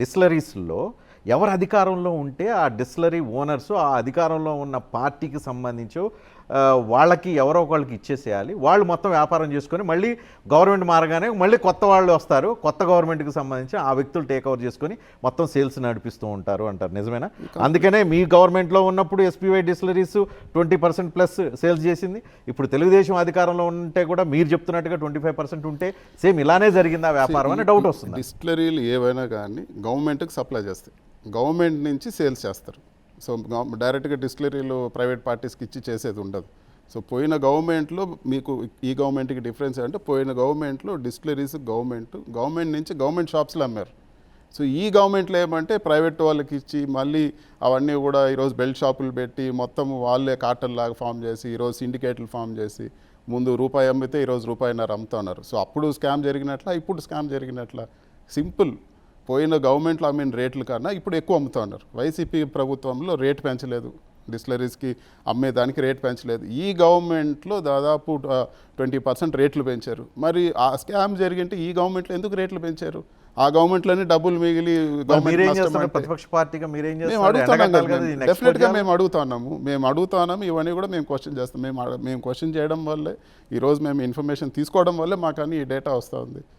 డిస్టిలరీస్‌లో ఎవరు అధికారంలో ఉంటే ఆ డిస్టిలరీ ఓనర్సు ఆ అధికారంలో ఉన్న పార్టీకి సంబంధించో వాళ్ళకి ఎవరో ఒకళ్ళకి ఇచ్చేసేయాలి. వాళ్ళు మొత్తం వ్యాపారం చేసుకొని మళ్ళీ గవర్నమెంట్ మారగానే మళ్ళీ కొత్త వాళ్ళు వస్తారు. కొత్త గవర్నమెంట్‌కి సంబంధించి ఆ వ్యక్తులు టేక్ ఓవర్ చేసుకొని మొత్తం సేల్స్ నడిపిస్తూ ఉంటారు అంటారు. నిజమేనా? అందుకనే మీ గవర్నమెంట్‌లో ఉన్నప్పుడు ఎస్‌పీవై డిస్టిలరీస్ 20% ప్లస్ సేల్స్ చేసింది. ఇప్పుడు తెలుగుదేశం అధికారంలో ఉంటే కూడా మీరు చెప్తున్నట్టుగా 25% ఉంటే సేమ్ ఇలానే జరిగిందా వ్యాపారం అని డౌట్ వస్తుంది. డిస్టిలరీలు ఏవైనా కానీ గవర్నమెంట్కి సప్లై చేస్తాయి, గవర్నమెంట్ నుంచి సేల్స్ చేస్తారు. సో డైరెక్ట్గా డిస్టిలరీలు ప్రైవేట్ పార్టీస్కి ఇచ్చి చేసేది ఉండదు. సో పోయిన గవర్నమెంట్లో మీకు ఈ గవర్నమెంట్కి డిఫరెన్స్ అంటే పోయిన గవర్నమెంట్లో డిస్టిలరీస్ గవర్నమెంట్ నుంచి గవర్నమెంట్ షాప్స్లో అమ్మారు. సో ఈ గవర్నమెంట్లో ఏమంటే ప్రైవేట్ వాళ్ళకి ఇచ్చి మళ్ళీ అవన్నీ కూడా ఈరోజు బెల్ట్ షాపులు పెట్టి మొత్తం వాళ్ళే కార్టల్ లాగా ఫామ్ చేసి ఈరోజు సిండికేట్లు ఫామ్ చేసి ముందు రూపాయి అమ్మితే ఈరోజు రూపాయిన్నర అమ్ముతున్నారు. సో అప్పుడు స్కామ్ జరిగినట్ల ఇప్పుడు స్కామ్ జరిగినట్ల సింపుల్. పోయిన గవర్నమెంట్లో అమ్మిన రేట్లు కన్నా ఇప్పుడు ఎక్కువ అమ్ముతూ ఉన్నారు. వైసీపీ ప్రభుత్వంలో రేట్ పెంచలేదు, డిస్టిలరీస్కి అమ్మేదానికి రేట్ పెంచలేదు. ఈ గవర్నమెంట్లో దాదాపు 20% రేట్లు పెంచారు. మరి ఆ స్కామ్ జరిగింటే ఈ గవర్నమెంట్లో ఎందుకు రేట్లు పెంచారు? ఆ గవర్నమెంట్లోనే డబ్బులు మిగిలి ప్రతిపక్ష పార్టీగా మేము అడుగుతున్నాం కదా, డెఫినెట్గా మేము అడుగుతున్నాము. ఇవన్నీ కూడా మేము క్వశ్చన్ చేస్తాం. మేము క్వశ్చన్ చేయడం వల్లే ఈరోజు మేము ఇన్ఫర్మేషన్ తీసుకోవడం వల్లే మాకు అన్ని ఈ డేటా వస్తూ ఉంది.